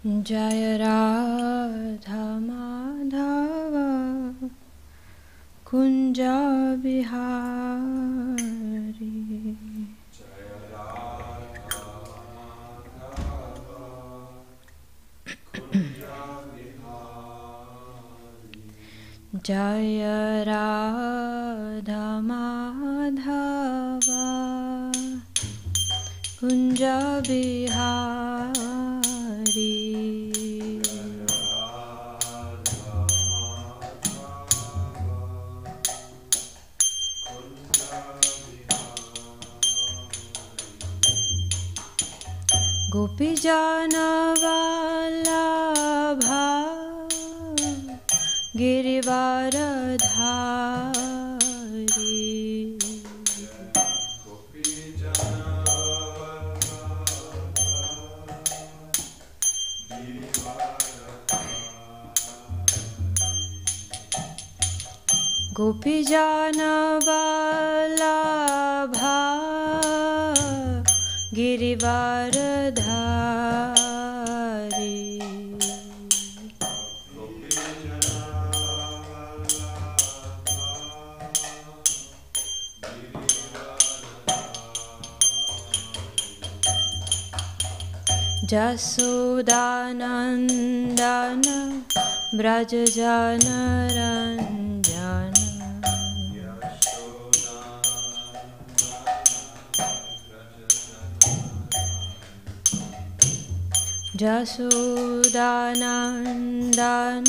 जय राधा माधव कुंज बिहारी। जय राधा माधव कुंज बिहारी। गोपी जन वल्लभा गिरिवरधारी। गोपी जन वल्लभा गिरिवरधारी। जसोदानंदन ब्रज जन रंजन। जसोदानंदन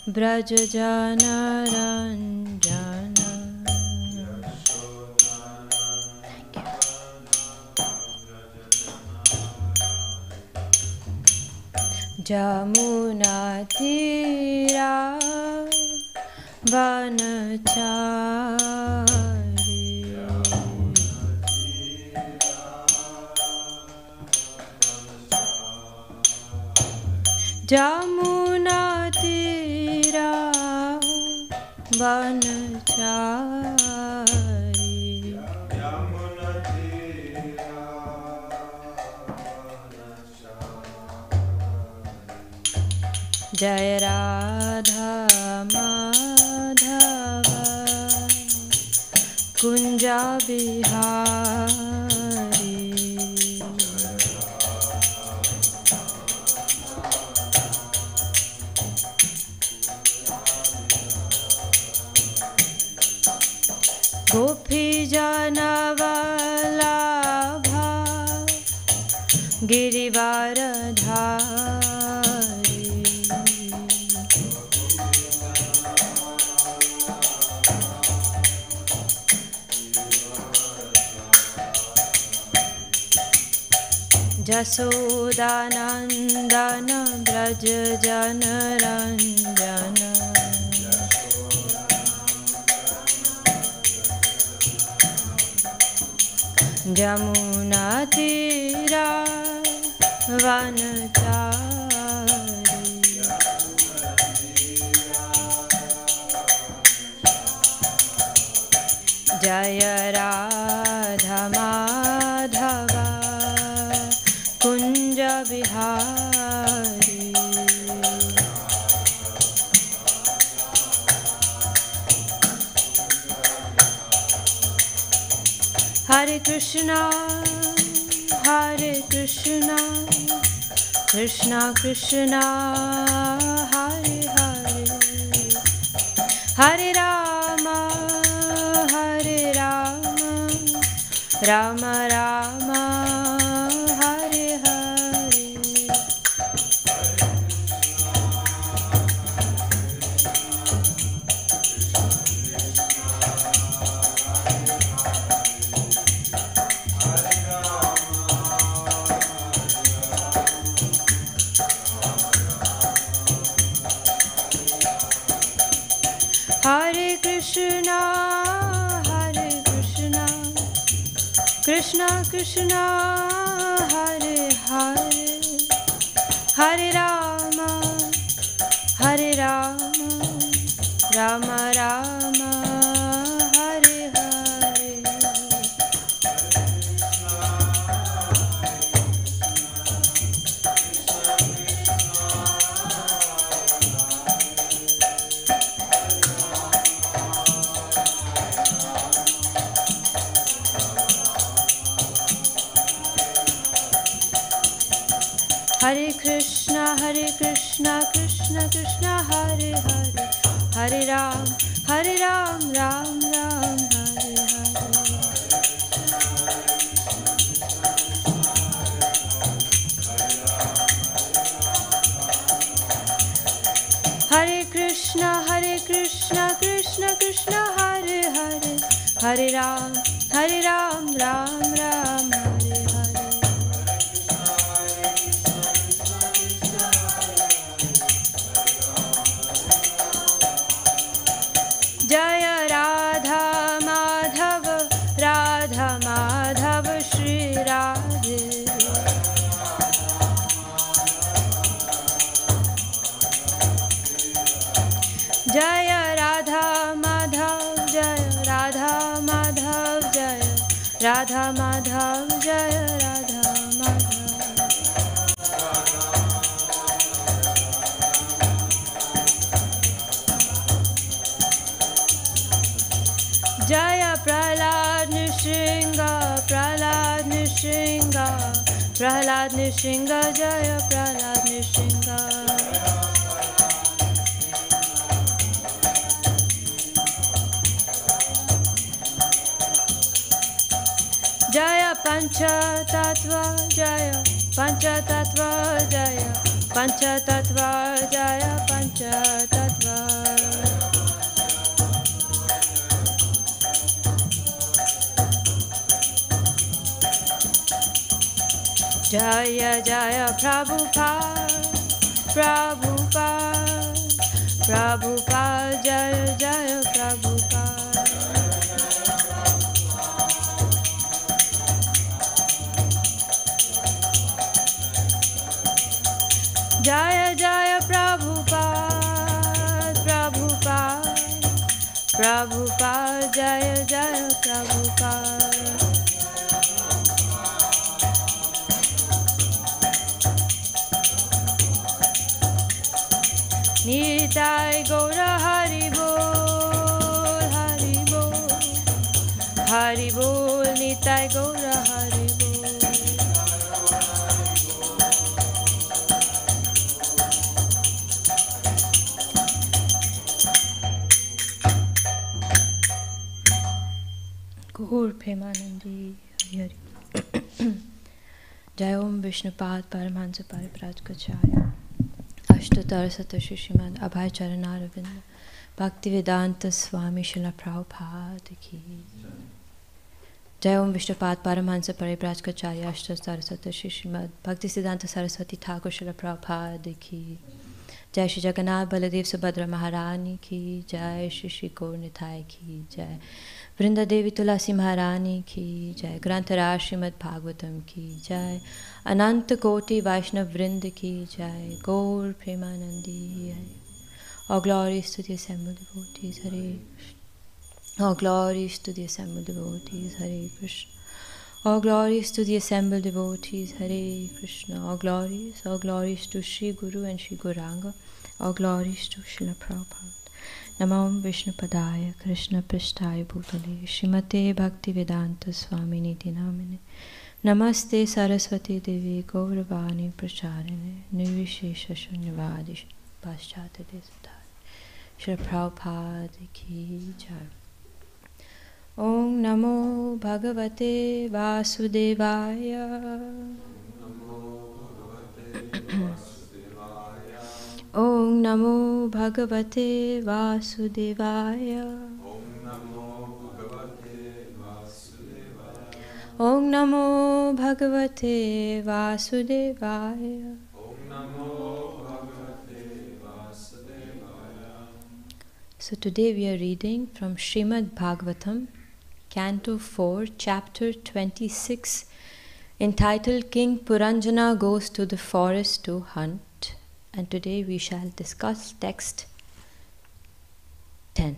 ब्रज जन रंजन। जमुना तीरा वनचारी। जमुना तीरा वनचारी। जय राधा माधव कुंज बिहारी। गोपी जन वल्लभा गिरिवरधारी। जसोदानंदन ब्रज जन रंजन। जमुना तीरा वनचारी। जय राधा माधव कुंज बिहारी। हरे कृष्णा कृष्णा कृष्णा हरे हरे। हरे राम राम राम हरे हरे। हरे कृष्णा कृष्णा कृष्णा हरे हरे। हरे Ram Ram Ram Hare Hare. Hare Krishna, Krishna Krishna, Hare Hare, Hare Ram, Ram Ram, Hare Hare. Hare Krishna, Krishna Krishna, Hare Hare, Hare Ram, Ram Ram, Hare Hare. Jaya Radha Madhav, Radha Madhav, Shri Radhe. Jaya Radha Madhav, Jaya Radha Madhav, Jaya Radha Madhav, Jaya Radha Madhav. Jaya Prahlad Nrsinga, Prahlad Nrsinga, Prahlad Nrsinga, Jaya Prahlad Nrsinga. Jaya Pancha Tattva, Jaya Pancha Tattva, Jaya Pancha Tattva, Jaya Pancha Tattva. Jaya Jaya Prabhupada, Prabhupada, Prabhupada, Jaya Jaya Prabhupada. Jaya Jaya Prabhupada, Prabhupada, Prabhupada, Jaya Jaya Prabhupada. Nitai Gaura Hari Bol, Hari Bol, Hari Bol, Nitai Gaura Hari Bol. Gaur Premanandi Hari. Jai Om Vishnupad Paramahansa Pariprajkacharya Ashtottara Satashi Srimad Abhay Charanaravinda Bhaktivedanta Swami Srila Prabhupada Ki. Jai Om Vishnupad Paramahansa Pariprajkacharya Ashtottara Satashi Srimad Bhaktisiddhanta Saraswati Thakur Srila Prabhupada Ki. Jai Shri Jagannath Baladev Subhadra Maharani Ki. Jai Shri Shri Gaur Nitai Ki. Jai Vrinda Devi Tulasi Maharani Ki. Jai Granthara Srimad Bhagavatam Ki. Jai Ananta Koti Vaishnav Vrinda Ki. Jai Gaur Premanandi. All glories to the assembled devotees. Hare Krishna. All glories to the assembled devotees. Hare Krishna. All glories to the assembled devotees. Hare Krishna. All glories to Shri Guru and Shri Gauranga. All glories to Srila Prabhupada. Namam Vishnupadaya Krishna Prishtaya Bhutale Srimate Bhaktivedanta Swaminiti Namine Namaste Saraswati Devi Gauravani Pracharine Nirvishesha Shunyavadi Paschata Desatari Srila Prabhupada Ki Jai. Om Namo Bhagavate Vasudevaya. Om Namo Bhagavate Vasudevaya. Om Namo Bhagavate Vasudevaya. So today we are reading from Srimad Bhagavatam, Canto 4, Chapter 26, entitled King Puranjana Goes to the Forest to Hunt. And today we shall discuss text 10.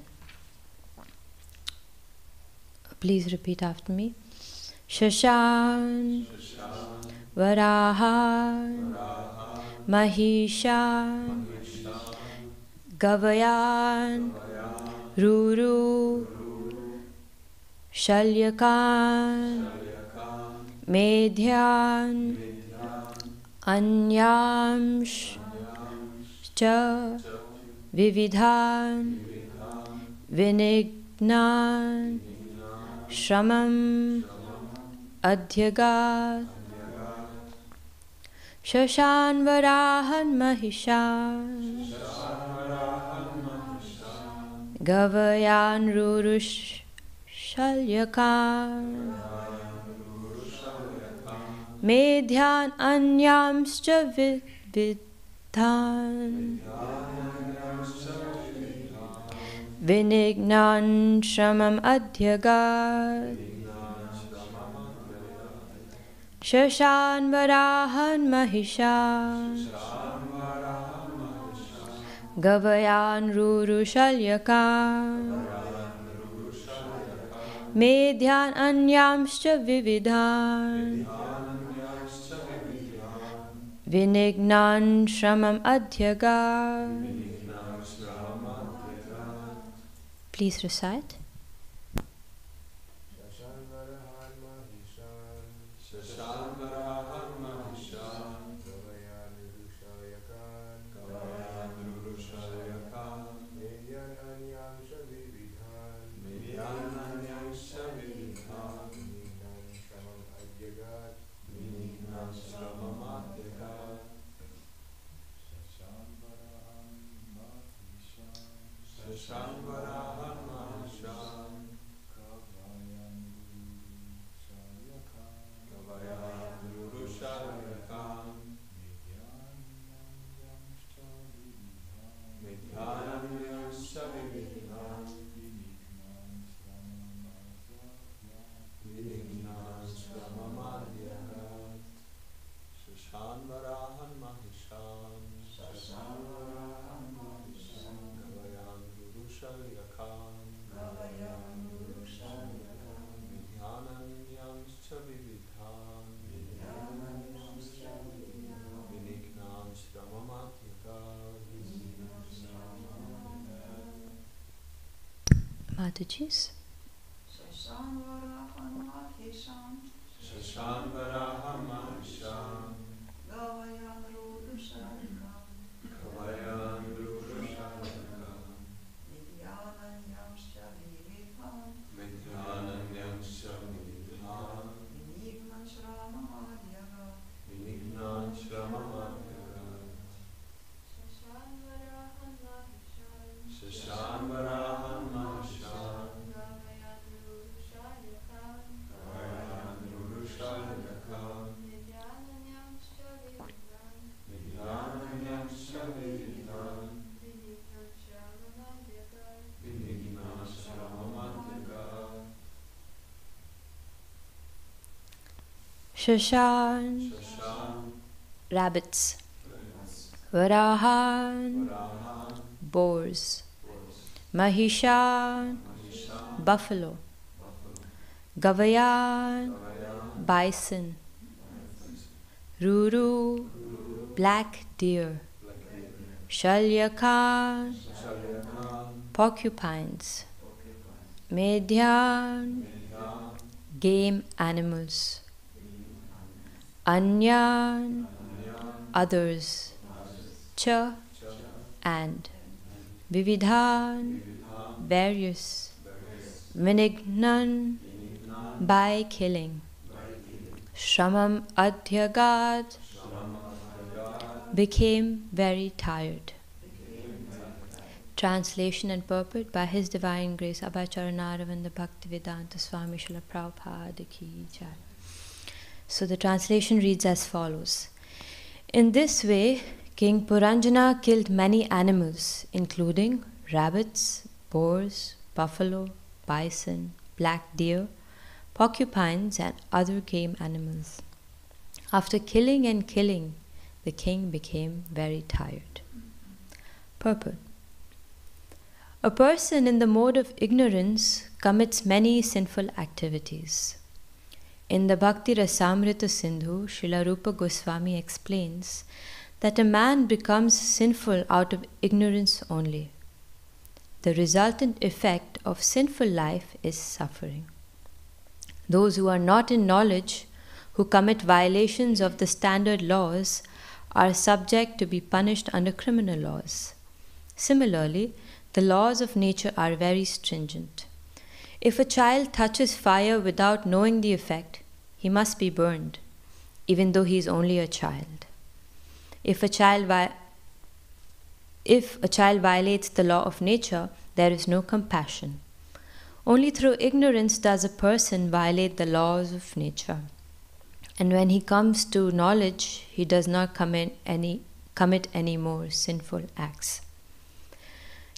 Please repeat after me. Shashan, Varahan, Mahishan, Gavayan, Ruru, Shalyakan, Medhyan, anyamscha vividhan vinignan shramam adhyagat shashan varahan mahishan gavayan rurush shalyakan medhyan anyamscha vidhan vinignan shramam adhyagat shashan varahan mahishan gavayan rurushalyakan medhyan anyamscha vividhan vinignan shramam adhyagat. Please recite. Matajis. Shashan varahan mahishan gavayan rurushalakam midyananyamscha vividhan vinignan shramam adhyagat shashan varahan mahishan gavayan rurushalakam midyananyamscha vividhan vinignan shramam adhyagat Shashan, rabbits. Varahan, boars. Mahishan, buffalo. Gavayan, bison. Ruru, black deer. Shalyakan, porcupines. Medhyan, game animals. Anyan, others. Cha, and. Vividhan, various. Vinignan, by killing. Shramam adhyagat, became very tired. Translation and purport by His Divine Grace Abhay Charanaravinda Bhaktivedanta Swami Srila Prabhupada Ki Jai. So the translation reads as follows. In this way, King Puranjana killed many animals, including rabbits, boars, buffalo, bison, black deer, porcupines, and other game animals. After killing and killing, the king became very tired. Purport. A person in the mode of ignorance commits many sinful activities. In the Bhakti Rasamrita Sindhu, Srila Rupa Goswami explains that a man becomes sinful out of ignorance only. The resultant effect of sinful life is suffering. Those who are not in knowledge, who commit violations of the standard laws, are subject to be punished under criminal laws. Similarly, the laws of nature are very stringent. If a child touches fire without knowing the effect, he must be burned, even though he is only a child. If a child violates the law of nature, there is no compassion. Only through ignorance does a person violate the laws of nature. And when he comes to knowledge, he does not commit any more sinful acts.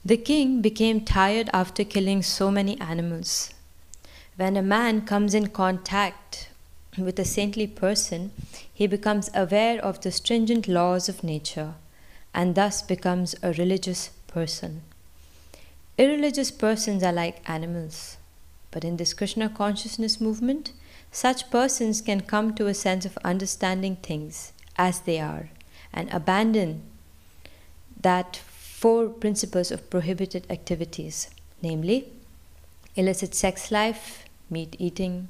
The king became tired after killing so many animals. When a man comes in contact with a saintly person, he becomes aware of the stringent laws of nature and thus becomes a religious person. Irreligious persons are like animals, but in this Krishna consciousness movement, such persons can come to a sense of understanding things as they are and abandon that 4 principles of prohibited activities, namely illicit sex life, meat eating,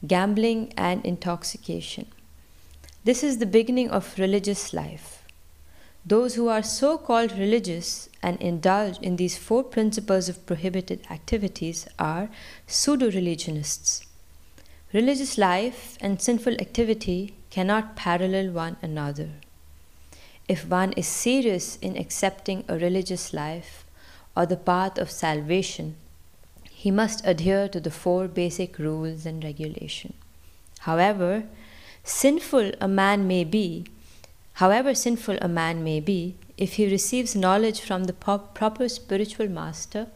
gambling, and intoxication. This is the beginning of religious life. Those who are so-called religious and indulge in these 4 principles of prohibited activities are pseudo-religionists. Religious life and sinful activity cannot parallel one another. If one is serious in accepting a religious life or the path of salvation, he must adhere to the 4 basic rules and regulations. However sinful a man may be, if he receives knowledge from the proper spiritual master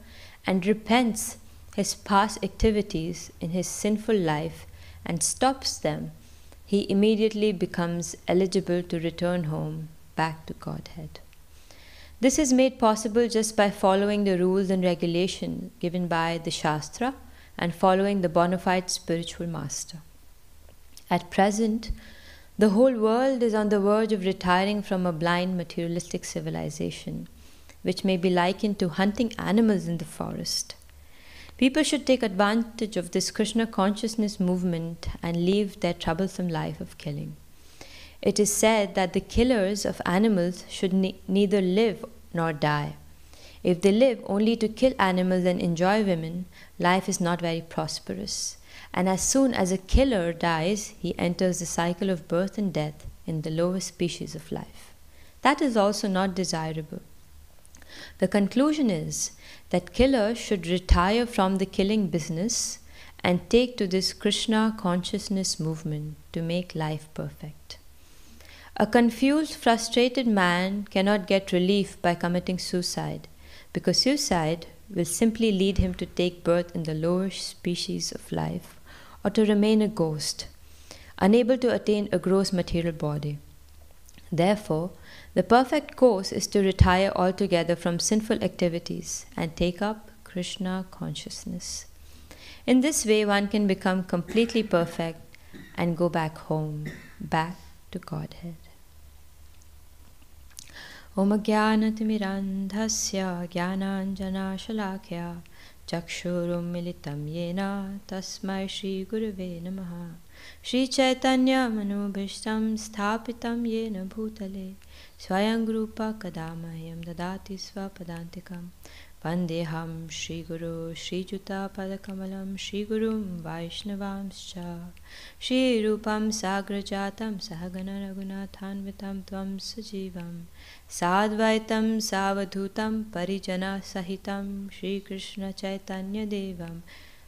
and repents his past activities in his sinful life and stops them, he immediately becomes eligible to return home back to Godhead. This is made possible just by following the rules and regulations given by the Shastra and following the bona fide spiritual master. At present, the whole world is on the verge of retiring from a blind materialistic civilization, which may be likened to hunting animals in the forest. People should take advantage of this Krishna consciousness movement and leave their troublesome life of killing. It is said that the killers of animals should neither live nor die. If they live only to kill animals and enjoy women, life is not very prosperous. And as soon as a killer dies, he enters the cycle of birth and death in the lowest species of life. That is also not desirable. The conclusion is that killers should retire from the killing business and take to this Krishna consciousness movement to make life perfect. A confused, frustrated man cannot get relief by committing suicide, because suicide will simply lead him to take birth in the lower species of life or to remain a ghost, unable to attain a gross material body. Therefore, the perfect course is to retire altogether from sinful activities and take up Krishna consciousness. In this way, one can become completely perfect and go back home, back to Godhead. Om Jnanatirandhasya Jnananjana Shalakya Chakshurum Militam Yena Tasmai Shri Gurave Namaha Shri Chaitanya Manubhishtam Sthapitam Yena Bhutale Swayam Rupa Kadamayam Dadati Swapadantikam Vandeham Shri Guru Shri Juta Padakamalam Shri Gurum Vaishnavamscha Shri Rupam Sagrajatam Sahagana Raghunathanvitam Tvam Sajivam Sadvaitam Savadhutam Parijana Sahitam Shri Krishna Chaitanya Devam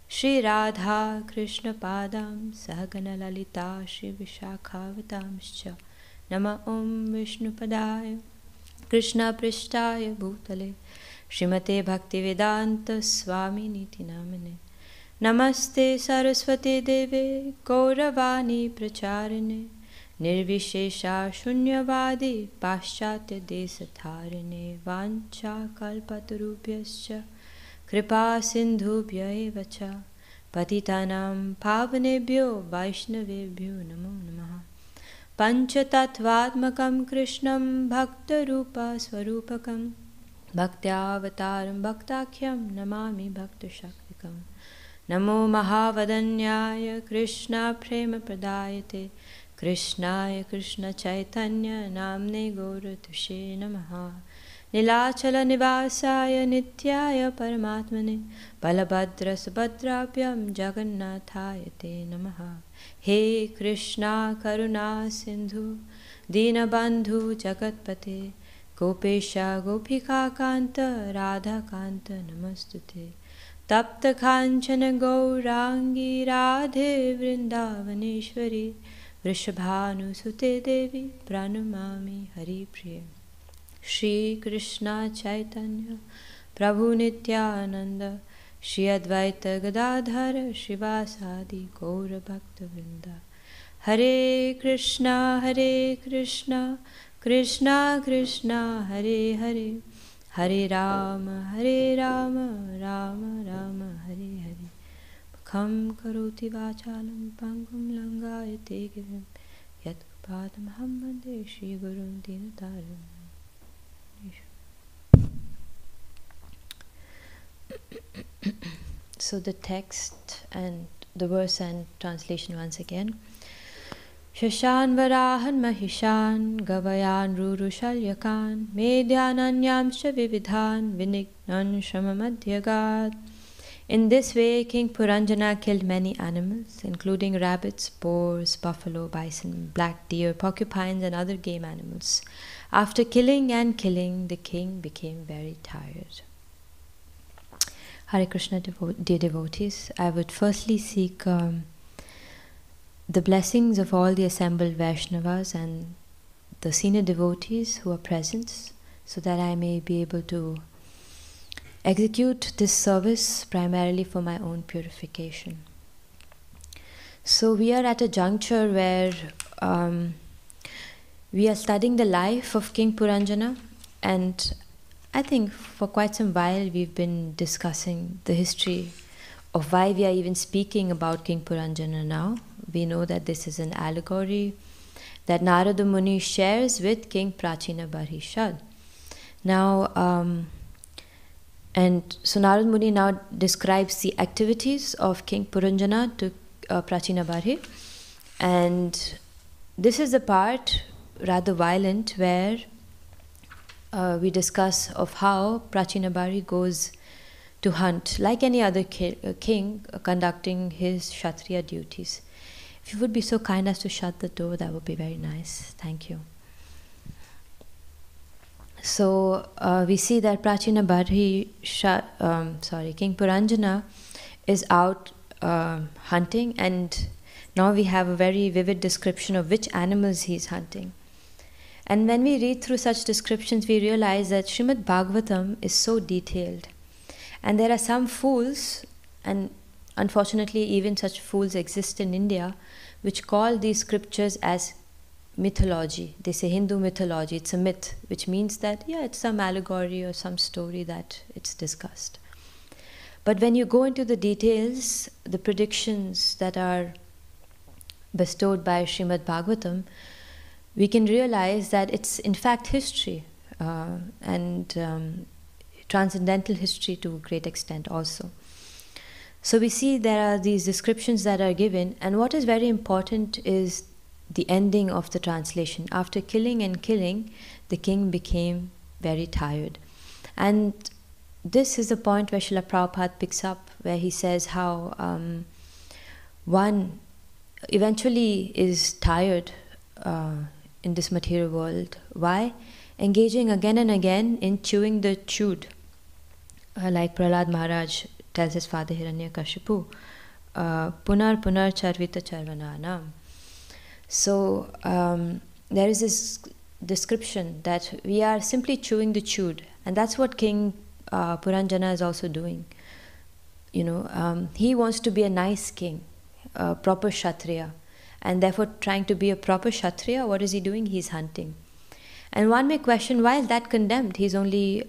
Shri Radha Krishna Padam Sahagana Lalita Shri Vishakhavitamscha Nama Om Vishnu Padaya Krishna Prishtaya Bhutale Srimate Bhaktivedanta Swami Niti Namane Namaste Saraswati Deve Gauravani Pracharine Nirvishesha Shunyavadi Paschatya Desatharine Vancha Kalpatarubhyascha Kripa Sindhubhya Evacha Patitanam Pavanebhyo Vaishnavebhyo Namo Namaha Panchatattvatmakam Krishnam Bhakta Rupa Swarupakam Bhaktyavataram Bhaktakyam Namami Bhakta Shaktikam Namo Mahavadanyaya Krishna Prema Pradayate Krishnaya Krishna Chaitanya Namne Gauratushe Namaha Nilachala Nivasaya Nityaya Paramatmane Balabhadra Subhadrapyam Jagannathaya Te Namaha He Krishna Karuna Sindhu Dinabandhu Jagatpate Gopesha Gopika Kanta Radha Kanta Namastute Tapta Kanchana Gaurangi Radhe Vrindavaneshwari Vrishabhanu Sute Devi Pranamami Hari Priya Shri Krishna Chaitanya Prabhu Nityananda Shri Advaita Gadadhara Shivasadi Gaura Bhakta Vrinda Hare Krishna Krishna Krishna Hare Hare Hare Rama Rama Rama Hare Hare Kham karoti vachalam pangum langayate givim yat padam hamvande Shri Gurun Dinataram. So the text and the verse and translation once again. Shashan varahan mahishan gavayan rurushalyakan medyananyamsha vividhan vinignan shamamadhyagad. In this way, King Puranjana killed many animals, including rabbits, boars, buffalo, bison, black deer, porcupines, and other game animals. After killing and killing, the king became very tired. Hare Krishna, dear devotees, I would firstly seek the blessings of all the assembled Vaishnavas and the senior devotees who are present, so that I may be able to execute this service primarily for my own purification. So we are at a juncture where we are studying the life of King Puranjana, and I think for quite some while we've been discussing the history of why we are even speaking about King Puranjana now. We know that this is an allegory that Narada Muni shares with King Prachina Barhishad. Now, and so Narada Muni now describes the activities of King Puranjana to Prachina Barhi, and this is the part, rather violent, where we discuss of how Prachina Barhi goes to hunt like any other king conducting his Kshatriya duties. If you would be so kind as to shut the door, that would be very nice. Thank you. So we see that Prachina Barhi, King Puranjana is out hunting, and now we have a very vivid description of which animals he is hunting. And when we read through such descriptions, we realize that Srimad Bhagavatam is so detailed. And there are some fools, and unfortunately even such fools exist in India, which call these scriptures as mythology. They say Hindu mythology, it's a myth, which means that, yeah, it's some allegory or some story that it's discussed. But when you go into the details, the predictions that are bestowed by Srimad Bhagavatam, we can realize that it's in fact history, and transcendental history to a great extent also. So we see there are these descriptions that are given, and what is very important is the ending of the translation. After killing and killing, the king became very tired. And this is the point where Srila Prabhupada picks up, where he says how one eventually is tired in this material world. Why? Engaging again and again in chewing the chewed, like Prahlad Maharaj tells his father Hiranyakashipu, punar punar charvita charvananam. So there is this description that we are simply chewing the chewed, and that's what King Puranjana is also doing. You know, he wants to be a nice king, a proper Kshatriya, and therefore trying to be a proper Kshatriya, what is he doing? He's hunting. And one may question, why is that condemned? He's only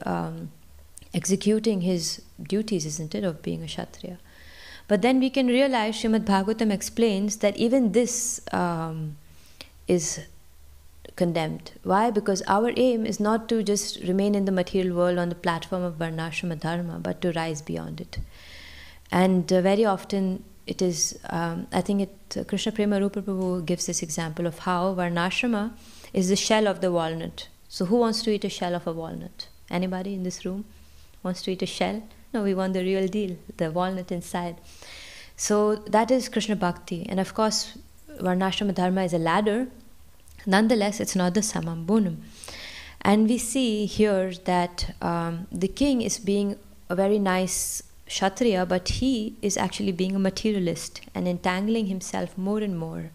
executing his duties, isn't it, of being a Kshatriya? But then we can realize Srimad Bhagavatam explains that even this is condemned. Why? Because our aim is not to just remain in the material world on the platform of Varnashrama Dharma, but to rise beyond it. And very often, it is, I think Krishna Prema Rupa Prabhu gives this example of how Varnashrama is the shell of the walnut. So who wants to eat a shell of a walnut? Anybody in this room wants to eat a shell? No, we want the real deal, the walnut inside. So that is Krishna Bhakti. And of course, Varnashrama Dharma is a ladder. Nonetheless, it's not the samam bonum. And we see here that the king is being a very nice Kshatriya, but he is actually being a materialist and entangling himself more and more.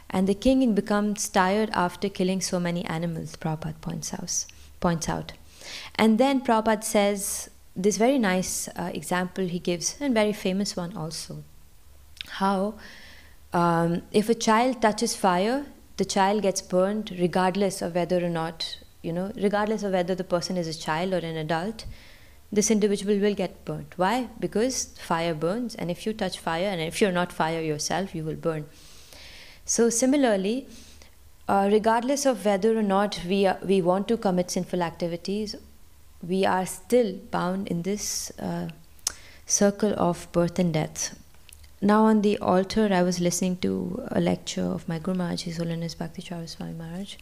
And the king becomes tired after killing so many animals, Prabhupada points out. And then Prabhupada says this very nice example he gives, and very famous one also, how if a child touches fire, the child gets burned regardless of whether or not, regardless of whether the person is a child or an adult, this individual will get burnt. Why? Because fire burns, and if you touch fire, and if you're not fire yourself, you will burn. So similarly, regardless of whether or not we want to commit sinful activities, we are still bound in this circle of birth and death. Now on the altar, I was listening to a lecture of my Guru Maharaj, His Holiness Bhakti Charu Swami Maharaj,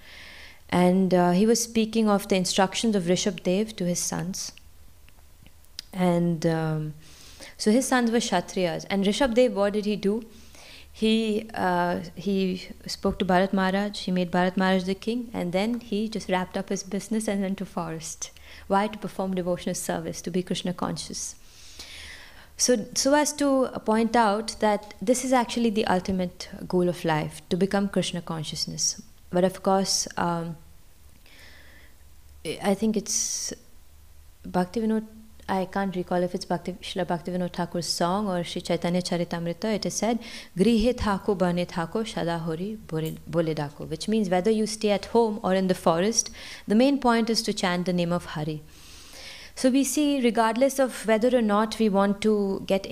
and he was speaking of the instructions of Rishabh Dev to his sons. And so his sons were Kshatriyas. And Rishabh Dev, what did he do? He spoke to Bharat Maharaj, he made Bharat Maharaj the king, and then he just wrapped up his business and went to forest. Why? To perform devotional service, to be Krishna conscious. So as to point out that this is actually the ultimate goal of life, to become Krishna consciousness. But of course, I think it's Bhaktivinoda, I can't recall if it's Srila Bhaktivinoda Thakur's song or Sri Chaitanya Charitamrita. It is said, Grihe thako bane thako shada hori bole dako, which means whether you stay at home or in the forest, the main point is to chant the name of Hari. So we see, regardless of whether or not we want to get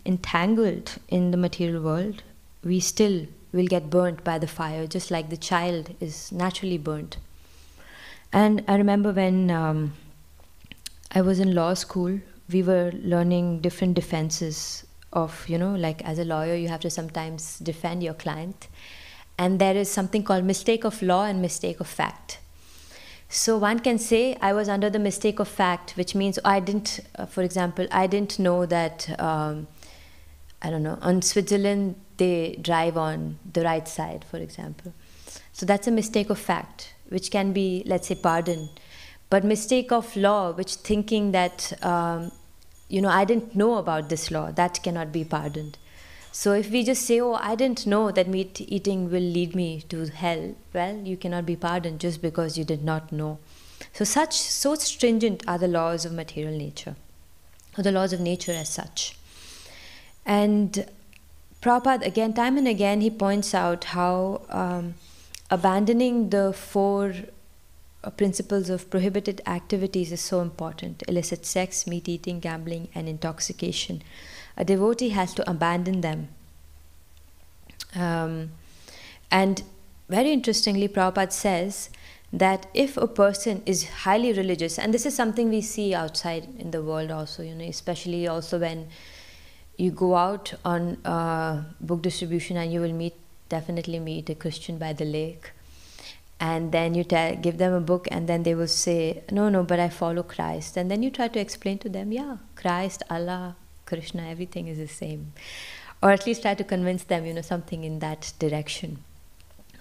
entangled in the material world, we still will get burnt by the fire, just like the child is naturally burnt. And I remember when I was in law school, we were learning different defenses of, like as a lawyer, you have to sometimes defend your client. And there is something called mistake of law and mistake of fact. So one can say, I was under the mistake of fact, which means I didn't, for example, I didn't know that, on Switzerland, they drive on the right side, for example. So that's a mistake of fact, which can be, let's say, pardoned. But mistake of law, which thinking that, I didn't know about this law, that cannot be pardoned. So if we just say, I didn't know that meat eating will lead me to hell, well, you cannot be pardoned just because you did not know. So stringent are the laws of material nature, or the laws of nature as such. And Prabhupada, again, time and again, he points out how abandoning the four principles of prohibited activities is so important: illicit sex, meat eating, gambling, and intoxication. A devotee has to abandon them. And very interestingly, Prabhupada says that if a person is highly religious, and this is something we see outside in the world also, especially also when you go out on book distribution and you will definitely meet a Christian by the lake. And then you give them a book and then they will say, no, but I follow Christ. And then you try to explain to them, Christ, Allah, Krishna, everything is the same. Or at least try to convince them, something in that direction.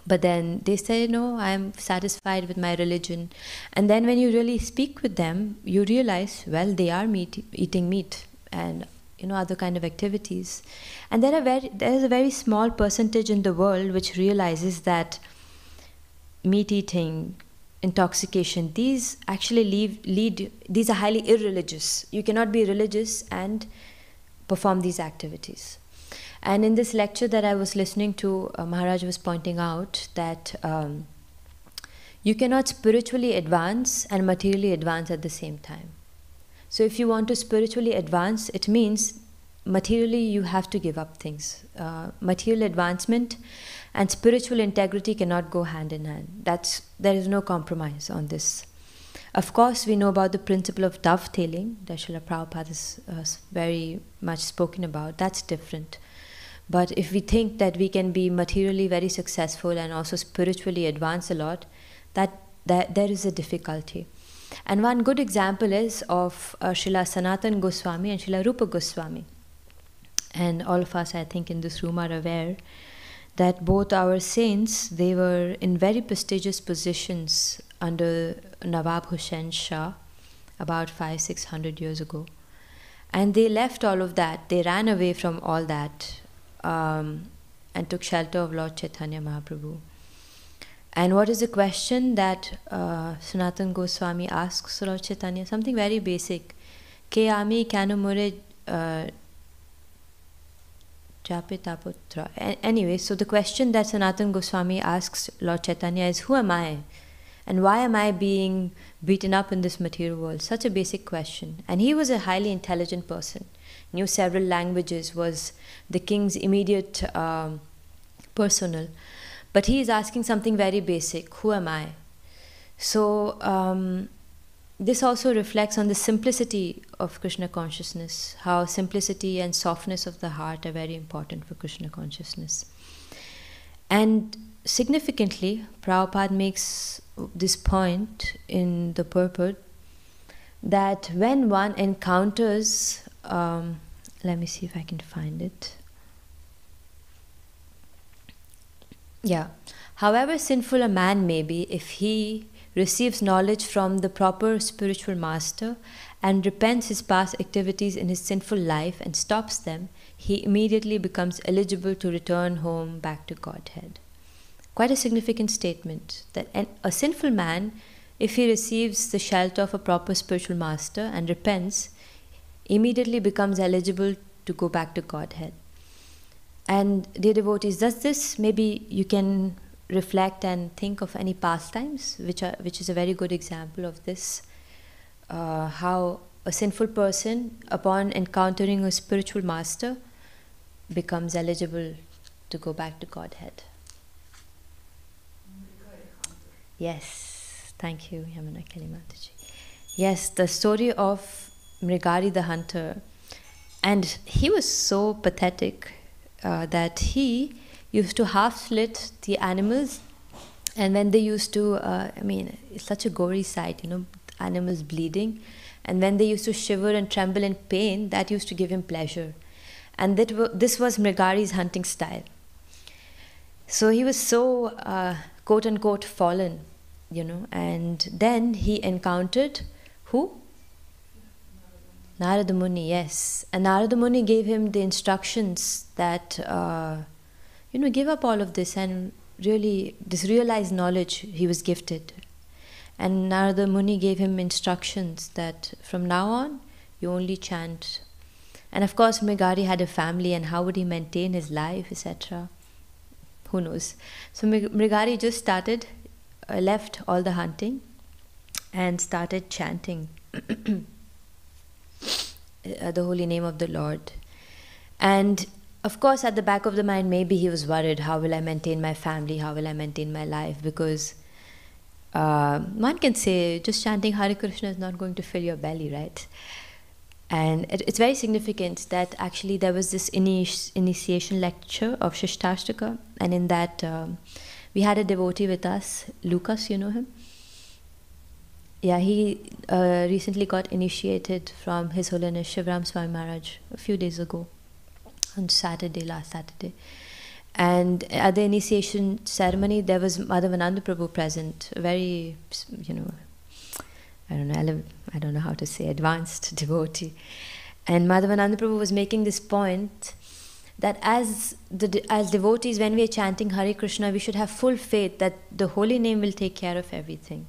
But then they say, no, I'm satisfied with my religion. And then when you really speak with them, you realize, well, they are eating meat and other kind of activities. And there is a very small percentage in the world which realizes that meat eating, intoxication, these actually these are highly irreligious. You cannot be religious and perform these activities. And in this lecture that I was listening to, Maharaj was pointing out that you cannot spiritually advance and materially advance at the same time. So if you want to spiritually advance, it means materially you have to give up things. Material advancement and spiritual integrity cannot go hand in hand. There is no compromise on this. Of course, we know about the principle of dovetailing that Srila Prabhupada has very much spoken about. That's different. But if we think that we can be materially very successful and also spiritually advance a lot, that there is a difficulty. And one good example is of Srila Sanatan Goswami and Srila Rupa Goswami. And all of us, I think, in this room are aware that both our saints, they were in very prestigious positions under Nawab Hussain Shah about 500-600 years ago. And they left all of that. They ran away from all that and took shelter of Lord Chaitanya Mahaprabhu. And what is the question that Sanatan Goswami asks Lord Chaitanya? Something very basic. Ke ami kano mure Japitaputra. Anyway, so the question that Sanatan Goswami asks Lord Chaitanya is, who am I? And why am I being beaten up in this material world? Such a basic question. And he was a highly intelligent person, knew several languages, was the king's immediate personal. But he is asking something very basic, who am I? So this also reflects on the simplicity of Krishna consciousness, how simplicity and softness of the heart are very important for Krishna consciousness. And significantly, Prabhupada makes this point in the purport that when one encounters, let me see if I can find it. Yeah. However sinful a man may be, if he receives knowledge from the proper spiritual master and repents his past activities in his sinful life and stops them, he immediately becomes eligible to return home back to Godhead. Quite a significant statement that a sinful man, if he receives the shelter of a proper spiritual master and repents, immediately becomes eligible to go back to Godhead. And dear devotees, does this, maybe you can reflect and think of any pastimes, which is a very good example of this, how a sinful person, upon encountering a spiritual master, becomes eligible to go back to Godhead. Yes, thank you, Yamuna Kalimataji. Yes, the story of Mrigari the hunter. And he was so pathetic that he used to half slit the animals, and when they used to, it's such a gory sight, animals bleeding, and when they used to shiver and tremble in pain, that used to give him pleasure. And this was Mrigari's hunting style. So he was so, quote unquote, fallen, and then he encountered who? Narada Muni, yes. And Narada Muni gave him the instructions that, give up all of this and really, this realized knowledge he was gifted. And Narada Muni gave him instructions that from now on, you only chant. And of course, Mrigari had a family, and how would he maintain his life, etc.? Who knows? So Mrigari just left all the hunting and started chanting the holy name of the Lord. And of course, at the back of the mind, maybe he was worried, how will I maintain my family, how will I maintain my life? Because one can say just chanting Hare Krishna is not going to fill your belly, right? And it's very significant that actually there was this initiation lecture of Shishtashtaka, and in that we had a devotee with us, Lucas, you know him? Yeah, he recently got initiated from His Holiness Shivram Swami Maharaj a few days ago, on last Saturday. And at the initiation ceremony, there was Madhavananda Prabhu present, a very, I don't know how to say, advanced devotee. And Madhavananda Prabhu was making this point that as devotees, when we are chanting Hare Krishna, we should have full faith that the holy name will take care of everything.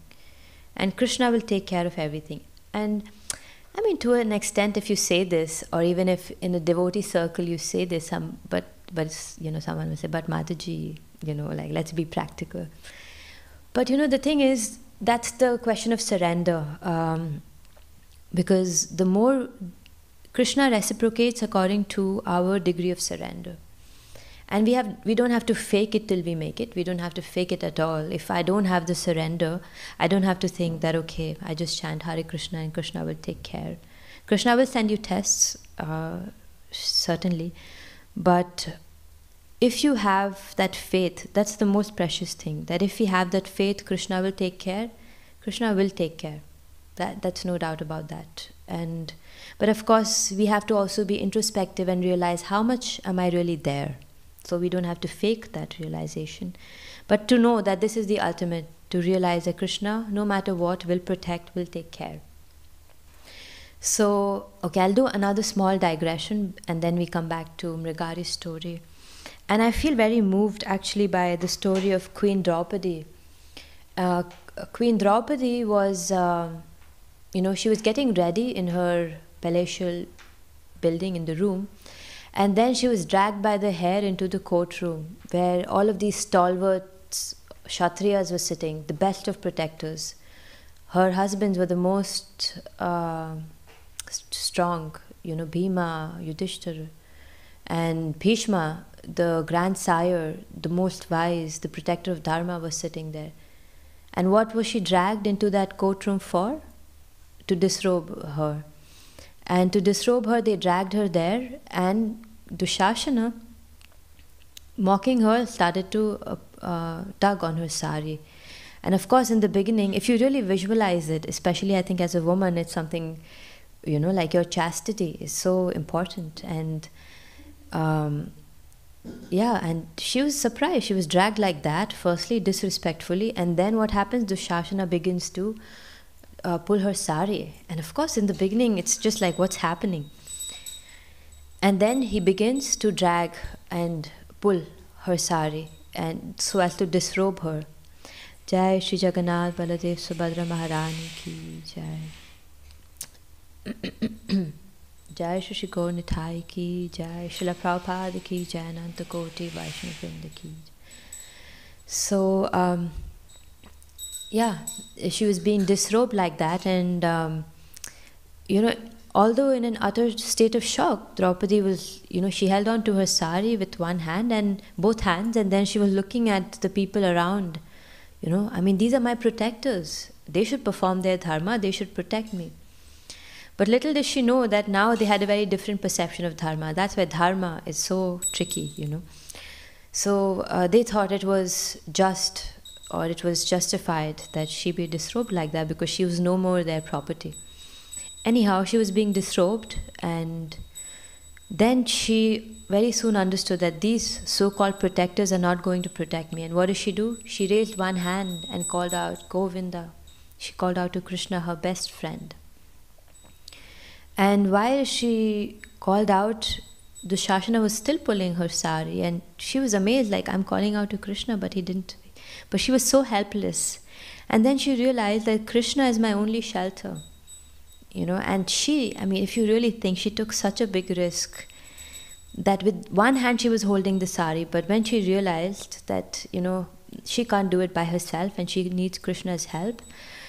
And Krishna will take care of everything. And to an extent, if you say this, or even if in a devotee circle you say this, but someone will say, but Mataji, let's be practical. But the thing is, that's the question of surrender. Because the more Krishna reciprocates according to our degree of surrender. And we don't have to fake it till we make it. We don't have to fake it at all. If I don't have the surrender, I don't have to think that, okay, I just chant Hare Krishna and Krishna will take care. Krishna will send you tests, certainly. But if you have that faith, that's the most precious thing. That if we have that faith, Krishna will take care. Krishna will take care. That's no doubt about that. But of course, we have to also be introspective and realize how much am I really there. So we don't have to fake that realization, but to know that this is the ultimate. To realize that Krishna, no matter what, will protect, will take care. So, okay, I'll do another small digression and then we come back to Mrigari's story. And I feel very moved actually by the story of Queen Draupadi. Queen Draupadi was, she was getting ready in her palatial building in the room, and then she was dragged by the hair into the courtroom where all of these stalwart Kshatriyas were sitting, the best of protectors. Her husbands were the most strong, Bhima, Yudhishthira, and Bhishma, the grandsire, the most wise, the protector of Dharma, was sitting there. And what was she dragged into that courtroom for? To disrobe her. And to disrobe her, they dragged her there, and Dushasana, mocking her, started to tug on her sari. And of course, in the beginning, if you really visualize it, especially I think as a woman, it's something, like your chastity is so important. And and she was surprised. She was dragged like that, firstly disrespectfully, and then what happens? Dushasana begins to pull her sari. And of course, in the beginning, it's just like, what's happening? And then he begins to drag and pull her sari, and so as to disrobe her. Jai Shri Jagannath Baladev Subhadra Maharani ki Jai. Jai Shri Shri Gaur Nitai ki Jai. Srila Prabhupada ki Jai. Ananta Koti Vaishnava Vrinda ki Jai. So, she was being disrobed like that, and although in an utter state of shock, Draupadi was, she held on to her sari with one hand and both hands, and then she was looking at the people around. These are my protectors. They should perform their dharma, they should protect me. But little did she know that now they had a very different perception of dharma. That's why dharma is so tricky, So they thought it was just, or it was justified that she be disrobed like that because she was no more their property. Anyhow, she was being disrobed, and then she very soon understood that these so-called protectors are not going to protect me. And what does she do? She raised one hand and called out Govinda. She called out to Krishna, her best friend. And while she called out, Dushasana was still pulling her sari, and she was amazed, like, I'm calling out to Krishna, but he didn't. But she was so helpless. And then she realized that Krishna is my only shelter. And she, if you really think, she took such a big risk that with one hand she was holding the sari, but when she realized that, she can't do it by herself and she needs Krishna's help,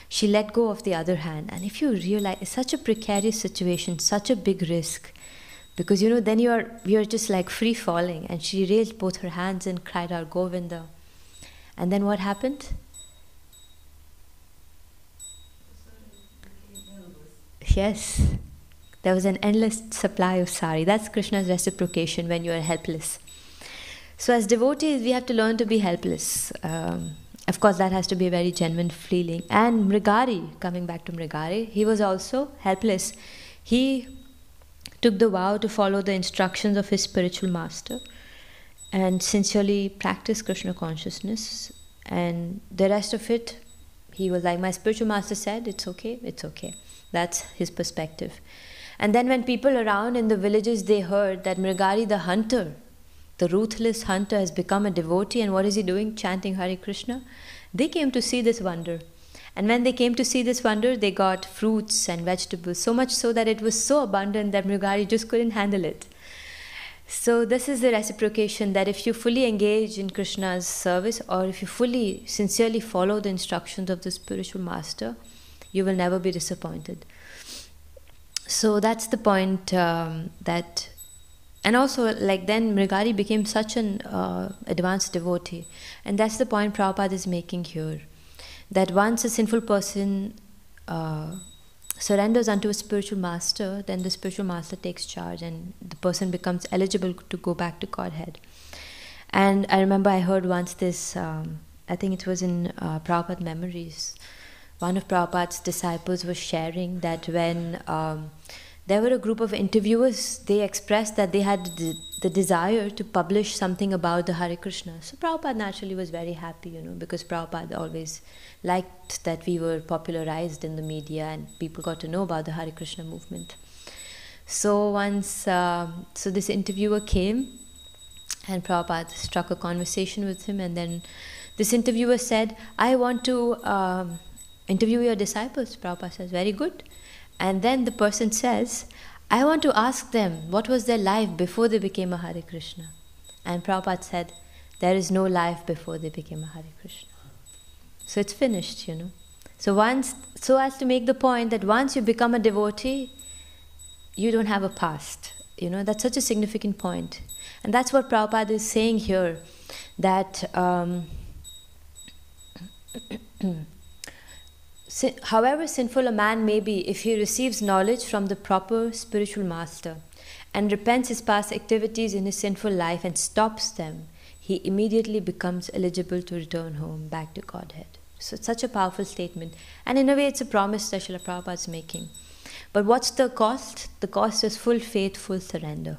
she let go of the other hand. And if you realize, it's such a precarious situation, such a big risk, because, then you're just like free falling. And she raised both her hands and cried out, Govinda. And then what happened? Yes, there was an endless supply of sari. That's Krishna's reciprocation when you are helpless. So as devotees, we have to learn to be helpless. Of course, that has to be a very genuine feeling. And Mrigari, coming back to Mrigari, he was also helpless. He took the vow to follow the instructions of his spiritual master and sincerely practice Krishna consciousness. And the rest of it, he was like, my spiritual master said, it's okay, it's okay. That's his perspective. And then when people around in the villages, they heard that Mrigari the hunter, the ruthless hunter, has become a devotee, and what is he doing? Chanting Hare Krishna. They came to see this wonder. And when they came to see this wonder, they got fruits and vegetables, so much so that it was so abundant that Mrigari just couldn't handle it. So this is the reciprocation, that if you fully engage in Krishna's service, or if you fully, sincerely follow the instructions of the spiritual master, you will never be disappointed. So that's the point and also, like, then Mrigari became such an advanced devotee. And that's the point Prabhupada is making here. That once a sinful person surrenders unto a spiritual master, then the spiritual master takes charge and the person becomes eligible to go back to Godhead. And I remember I heard once this, I think it was in Prabhupada Memories, one of Prabhupada's disciples was sharing that when there were a group of interviewers, they expressed that they had the desire to publish something about the Hare Krishna. So Prabhupada naturally was very happy, because Prabhupada always liked that we were popularized in the media and people got to know about the Hare Krishna movement. So once, so this interviewer came and Prabhupada struck a conversation with him, and then this interviewer said, I want to interview your disciples. Prabhupada says, very good. And then the person says, I want to ask them what was their life before they became a Hare Krishna. And Prabhupada said, there is no life before they became a Hare Krishna. So it's finished, So as to make the point that once you become a devotee, you don't have a past. That's such a significant point. And that's what Prabhupada is saying here, that however sinful a man may be, if he receives knowledge from the proper spiritual master and repents his past activities in his sinful life and stops them, he immediately becomes eligible to return home, back to Godhead. So it's such a powerful statement. And in a way, it's a promise that Srila Prabhupada is making. But what's the cost? The cost is full faith, full surrender.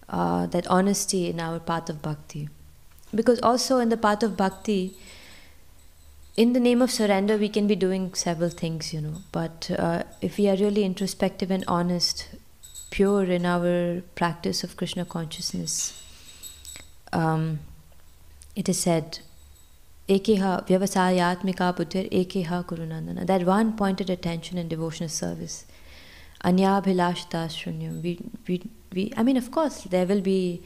That honesty in our path of bhakti. Because also in the path of bhakti, in the name of surrender, we can be doing several things, But if we are really introspective and honest, pure in our practice of Krishna consciousness, it is said, Ekeha vyavasayatmika buddhir ekeha gurunandana. That one pointed attention in devotional service. Anyabhilashta shunyam. I mean, of course, there will be,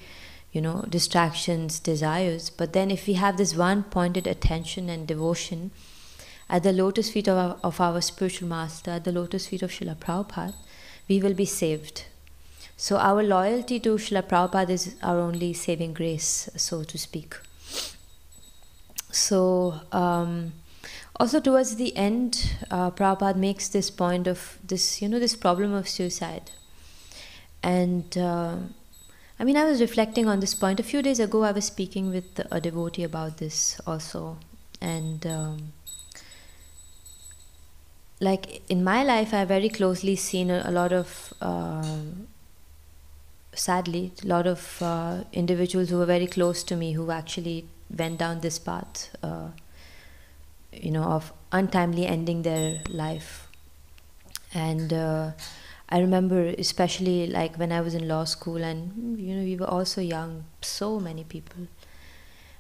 distractions, desires, but then if we have this one pointed attention and devotion at the lotus feet of our spiritual master, at the lotus feet of Srila Prabhupada, we will be saved. So our loyalty to Srila Prabhupada is our only saving grace, so to speak. So, also towards the end, Prabhupada makes this point of this, this problem of suicide. And I was reflecting on this point. A few days ago, I was speaking with a devotee about this also. And like in my life, I've very closely seen a lot of, sadly, a lot of individuals who were very close to me who actually went down this path, of untimely ending their life. And I remember especially like when I was in law school and, we were also young, so many people.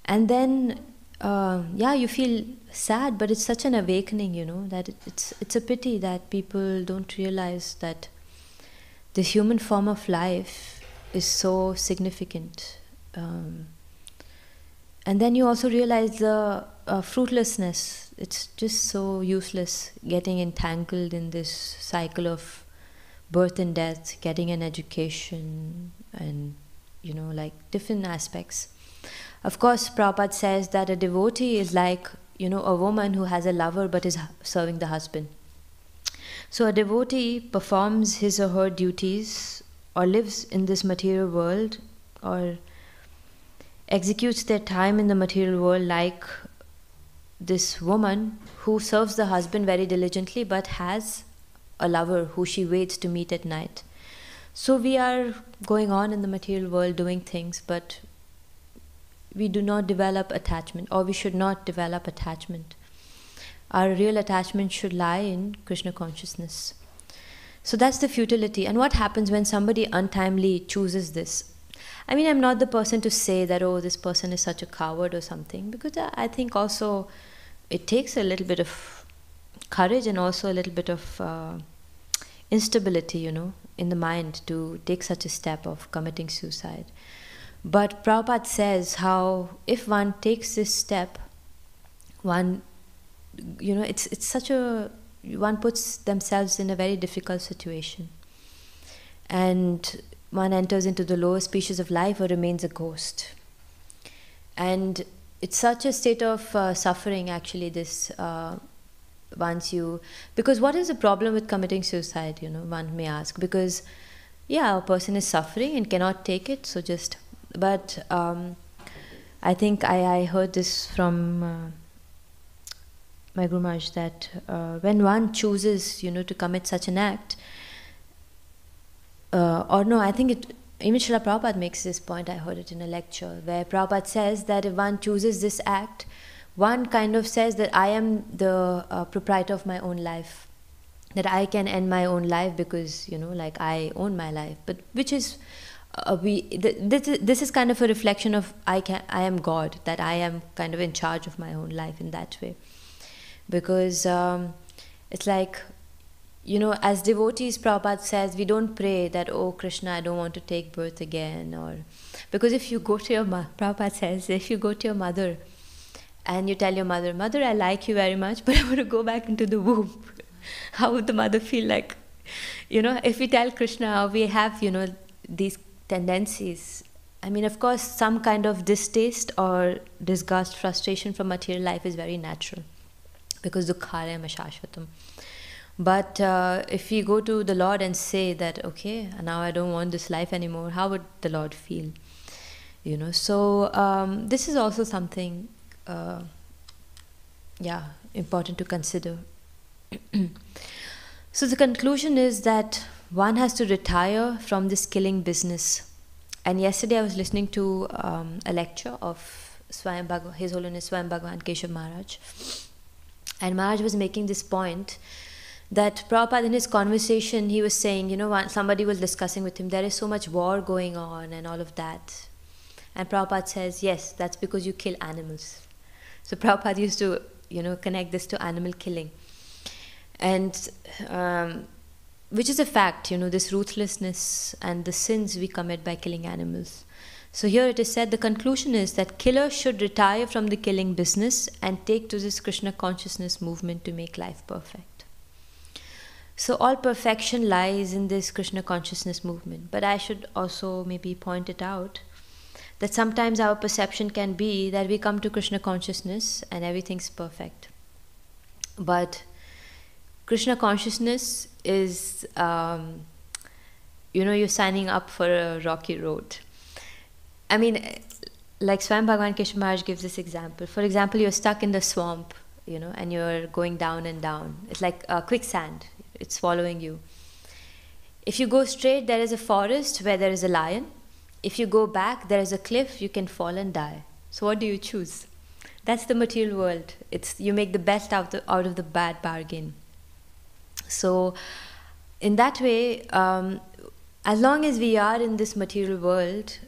And then, you feel sad, but it's such an awakening, that it's a pity that people don't realize that the human form of life is so significant. And then you also realize the fruitlessness. It's just so useless getting entangled in this cycle of birth and death, getting an education and, like different aspects. Of course, Prabhupada says that a devotee is like, a woman who has a lover but is serving the husband. So a devotee performs his or her duties or lives in this material world or executes their time in the material world like this woman who serves the husband very diligently but has a lover who she waits to meet at night. So we are going on in the material world doing things, but we do not develop attachment, or we should not develop attachment. Our real attachment should lie in Krishna consciousness. So that's the futility. And what happens when somebody untimely chooses this? I'm not the person to say that, oh, this person is such a coward or something, because I think also it takes a little bit of courage and also a little bit of instability, in the mind to take such a step of committing suicide. But Prabhupada says how if one takes this step, one, it's such a, one puts themselves in a very difficult situation. And one enters into the lower species of life or remains a ghost. And it's such a state of suffering, actually, this once you... Because what is the problem with committing suicide, one may ask. Because, a person is suffering and cannot take it, so just... But I think I heard this from my Guru Maharaj, that when one chooses, to commit such an act, or no, I think even Srila Prabhupada makes this point. I heard it in a lecture where Prabhupada says that if one chooses this act, one kind of says that I am the proprietor of my own life, that I can end my own life because, like I own my life. But which is, this is kind of a reflection of I am God, that I am kind of in charge of my own life in that way. Because it's like, as devotees, Prabhupada says, we don't pray that, oh Krishna, I don't want to take birth again. Or because if you go to your Prabhupada says, if you go to your mother and you tell your mother, Mother, I like you very much, but I want to go back into the womb, how would the mother feel like? If we tell Krishna we have, these tendencies, I mean, of course, some kind of distaste or disgust, frustration from material life is very natural, because dukkharaya ashashvatam. But if we go to the Lord and say that, okay, now I don't want this life anymore, how would the Lord feel? So this is also something, important to consider. So the conclusion is that one has to retire from this killing business. And yesterday I was listening to a lecture of His Holiness Swayam Bhagavan Keshav Maharaj. And Maharaj was making this point that Prabhupada, in his conversation, he was saying, somebody was discussing with him, there is so much war going on and all of that. And Prabhupada says, yes, that's because you kill animals. So Prabhupada used to, connect this to animal killing. And which is a fact, this ruthlessness and the sins we commit by killing animals. So here it is said, the conclusion is that killers should retire from the killing business and take to this Krishna consciousness movement to make life perfect. So all perfection lies in this Krishna consciousness movement. But I should also maybe point it out that sometimes our perception can be that we come to Krishna consciousness and everything's perfect. But Krishna consciousness is, you're signing up for a rocky road. I mean, like Swayam Bhagavan Keshav Maharaj gives this example. For example, you're stuck in the swamp, and you're going down and down. It's like quicksand. It's swallowing you. If you go straight, there is a forest where there is a lion. If you go back, there is a cliff, you can fall and die. So what do you choose? That's the material world. You make the best out of the bad bargain. So in that way, as long as we are in this material world,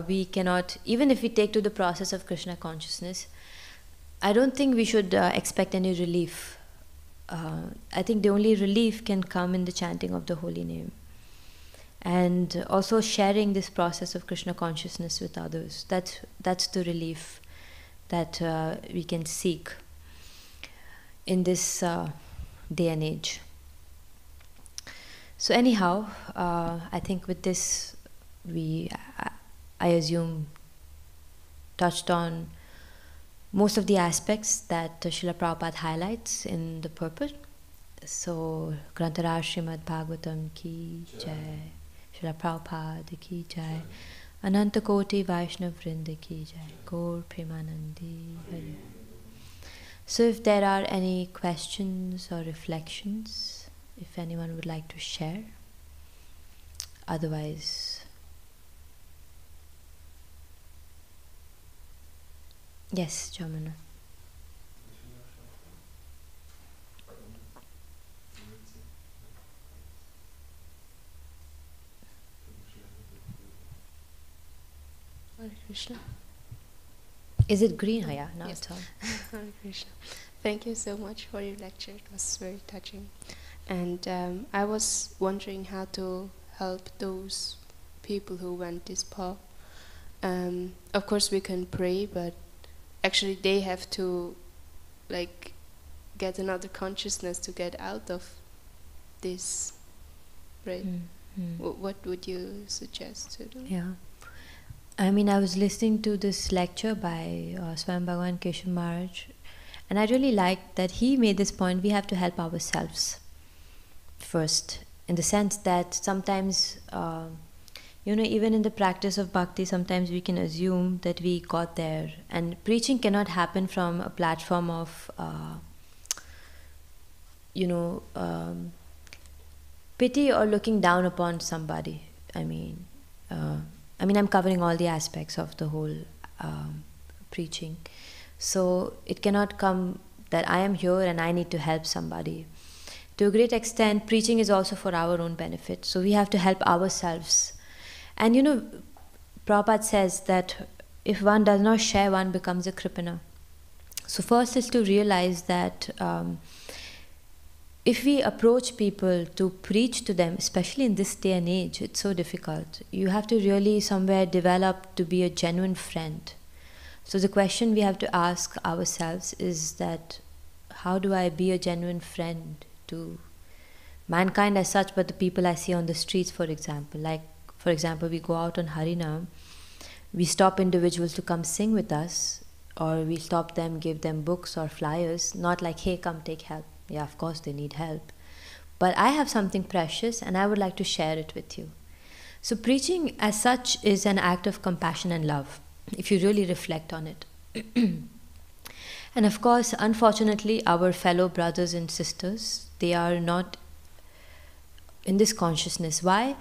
we cannot, even if we take to the process of Krishna consciousness, I don't think we should expect any relief. I think the only relief can come in the chanting of the holy name. And also sharing this process of Krishna consciousness with others. That's the relief that we can seek in this day and age. So anyhow, I think with this, I assume, touched on most of the aspects that Srila Prabhupada highlights in the purport. So, Grantaraj Srimad Bhagavatam ki jai, Srila Prabhupada ki jai, Ananta Koti Vaishnav Vrinda ki jai, Gaur Premanandi Hari. So if there are any questions or reflections, if anyone would like to share, otherwise, yes, Jamuna. Hare Krishna. Is it green? Yeah, now Yes. it's on. Hare Krishna. Thank you so much for your lecture. It was very touching. And I was wondering how to help those people who went this path. Of course, we can pray, but actually they have to get another consciousness to get out of this, right? What would you suggest to do? Yeah. I mean, I was listening to this lecture by Swayam Bhagavan Keshav Maharaj, and I really liked that he made this point, we have to help ourselves first, in the sense that sometimes, You know, even in the practice of bhakti, sometimes we can assume that we got there. And preaching cannot happen from a platform of, pity or looking down upon somebody. I'm covering all the aspects of the whole preaching. So it cannot come that I am here and I need to help somebody. To a great extent, preaching is also for our own benefit. So we have to help ourselves. And Prabhupada says that if one does not share, one becomes a kripana. So first is to realize that if we approach people to preach to them, especially in this day and age, it's so difficult. You have to really somewhere develop to be a genuine friend. So the question we have to ask ourselves is that, how do I be a genuine friend to mankind as such, but the people I see on the streets, for example. Like, for example, we go out on Harinam, we stop individuals to come sing with us, or we stop them, give them books or flyers, not like, hey, come take help. Yeah, of course they need help. But I have something precious and I would like to share it with you. So preaching as such is an act of compassion and love, if you really reflect on it. And of course, unfortunately, our fellow brothers and sisters, they are not in this consciousness. Why?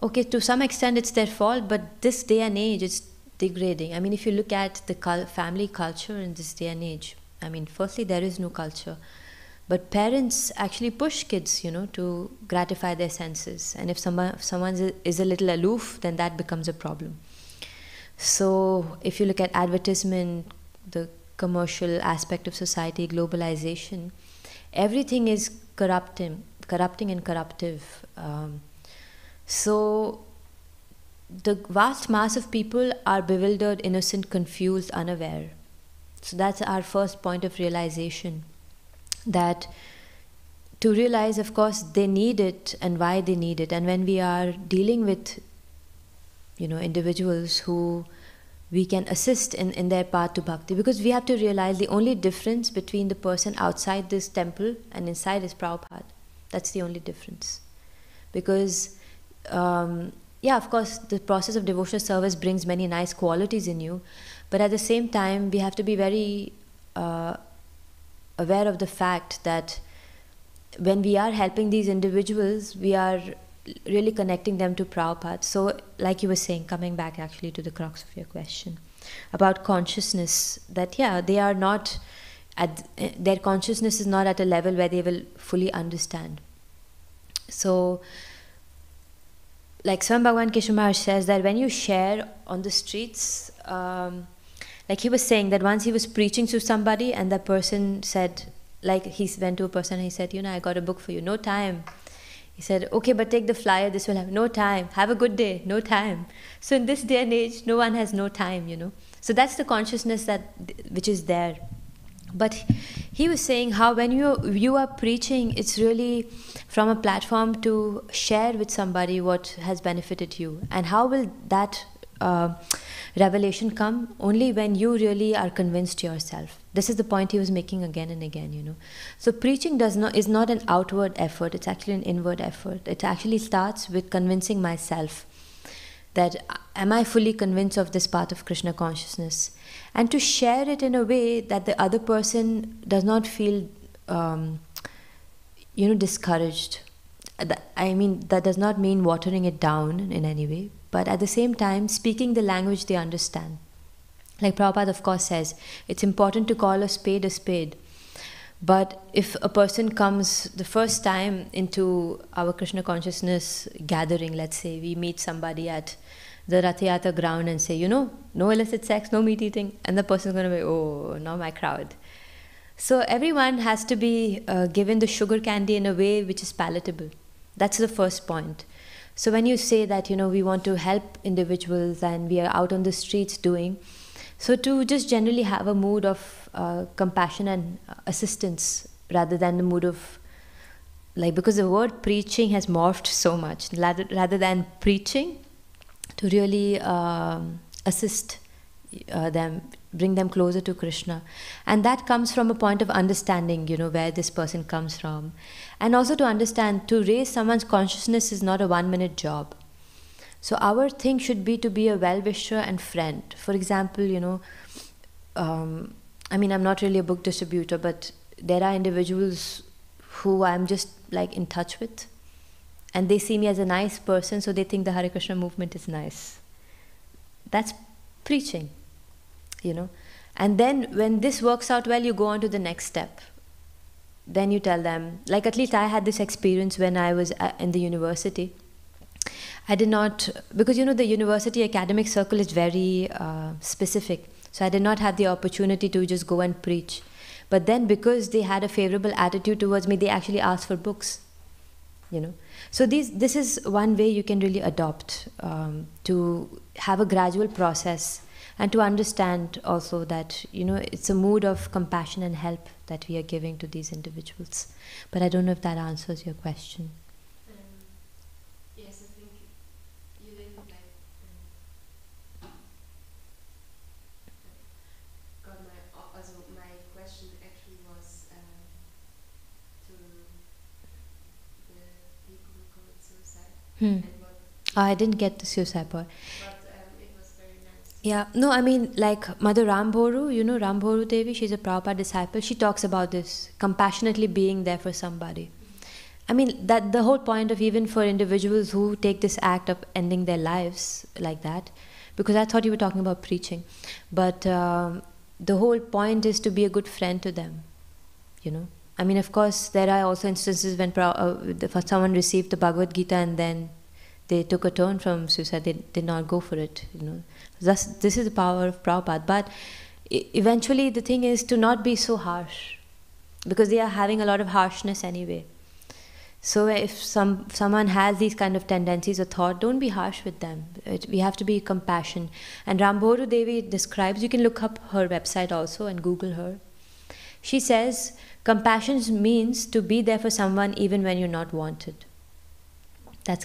Okay, to some extent it's their fault, but this day and age it's degrading. I mean, if you look at the family culture in this day and age, firstly, there is no culture. But parents actually push kids, to gratify their senses. And if someone is a little aloof, then that becomes a problem. So if you look at advertisement, the commercial aspect of society, globalization, everything is corrupting and corruptive. So the vast mass of people are bewildered, innocent, confused, unaware. So that's our first point of realization. That to realize, of course, they need it and why they need it. And when we are dealing with, individuals who we can assist in their path to bhakti, because we have to realize the only difference between the person outside this temple and inside is Prabhupada. That's the only difference. Because, of course, the process of devotional service brings many nice qualities in you, but at the same time, we have to be very aware of the fact that when we are helping these individuals, we are really connecting them to Prabhupada. So, like you were saying, coming back actually to the crux of your question about consciousness, that they are not their consciousnness is not at a level where they will fully understand. So, like Swami Bhagavan Keshav Maharaj says that when you share on the streets, like he was saying that once he was preaching to somebody and the person said, like he went to a person and he said, I got a book for you, no time. He said, okay, but take the flyer, this will have no time. Have a good day, no time. So in this day and age, no one has no time, So that's the consciousness which is there. But he was saying how when you are preaching, it's really from a platform to share with somebody what has benefited you. And how will that revelation come? Only when you really are convinced yourself. This is the point he was making again and again, So preaching is not an outward effort, it's actually an inward effort. It actually starts with convincing myself that am I fully convinced of this path of Krishna consciousness? And to share it in a way that the other person does not feel, discouraged. That does not mean watering it down in any way, but at the same time, speaking the language they understand. Like Prabhupada, of course, says, it's important to call a spade. But if a person comes the first time into our Krishna consciousness gathering, let's say, we meet somebody at the Rath Yatra ground and say, no illicit sex, no meat eating, and the person's going to be, oh, not my crowd. So everyone has to be given the sugar candy in a way which is palatable. That's the first point. So when you say that, we want to help individuals and we are out on the streets doing, so to just generally have a mood of compassion and assistance rather than the mood of, because the word preaching has morphed so much, rather than preaching, to really assist them, bring them closer to Krishna. And that comes from a point of understanding, where this person comes from. And also to understand, to raise someone's consciousness is not a 1-minute job. So our thing should be to be a well-wisher and friend. For example, I mean, I'm not really a book distributor, but there are individuals who I'm just like in touch with, and they see me as a nice person, so they think the Hare Krishna movement is nice. That's preaching, And then when this works out well, you go on to the next step. Then you tell them, like at least I had this experience when I was in the university. I did not, because the university academic circle is very specific. So I did not have the opportunity to just go and preach. But then because they had a favorable attitude towards me, they actually asked for books. So this is one way you can really adopt, to have a gradual process, and to understand also that it's a mood of compassion and help that we are giving to these individuals. But I don't know if that answers your question. Yes, I think you didn't got my question actually was to the people who commit suicide. And what I didn't get the suicide part. But it was very nice. Yeah, no, I mean, like Mother Rambhoru, Rambhoru Devi, she's a Prabhupada disciple. She talks about this, compassionately being there for somebody. I mean, that the whole point of even for individuals who take this act of ending their lives like that, because I thought you were talking about preaching, but the whole point is to be a good friend to them, I mean, of course, there are also instances when someone received the Bhagavad Gita and then they took a turn from suicide. They did not go for it, Thus, this is the power of Prabhupada. But eventually the thing is to not be so harsh, because they are having a lot of harshness anyway. So if someone has these kind of tendencies or thought, don't be harsh with them. We have to be compassionate. And Rambhoru Devi describes, you can look up her website also and Google her. She says, compassion means to be there for someone even when you're not wanted. That's